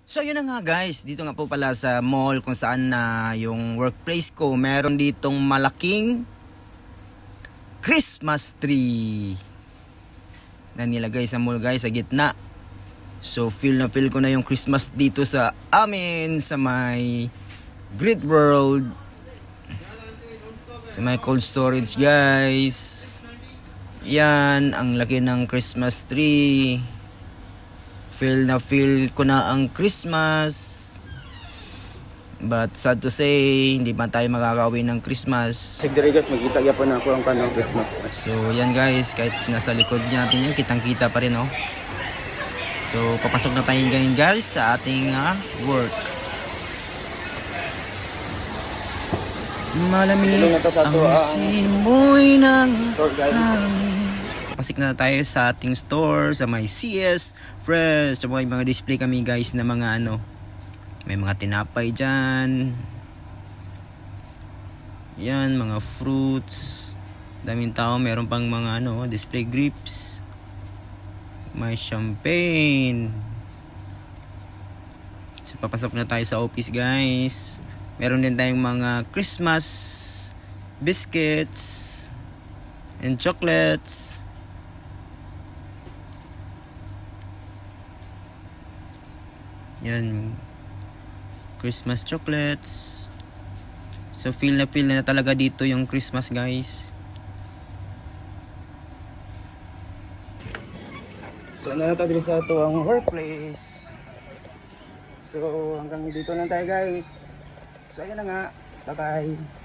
So yun na nga guys, dito nga po pala sa mall kung saan na yung workplace ko, meron ditong malaking Christmas tree na nilagay sa mall guys, sa gitna. So feel na feel ko na yung Christmas dito sa amin, sa may Great World, sa may cold storage guys. Yan, ang laki ng Christmas tree. Feel na feel ko na ang Christmas. But sad to say, hindi pa tayo makakauwi ng Christmas. Sigdari guys, magkita ya po na ako ang kanong Christmas. So yan guys, kahit nasa likod natin yan, kitang kita pa rin oh. So papasok na tayo ngayon guys sa ating work. Malamig ang simoy ng hangin. Pasik na tayo sa ating store, sa may CS Fresh. So may mga display kami guys na mga may mga tinapay dyan. Yan, mga fruits. Daming tao, meron pang mga display grapes. May champagne. So papasok na tayo sa office guys. Meron din tayong mga Christmas biscuits and chocolates. Yan, Christmas chocolates. So feel na talaga dito yung Christmas guys. So ano na tayo sa ito ang workplace. So hanggang dito lang tayo guys. So ayun na nga, bye bye.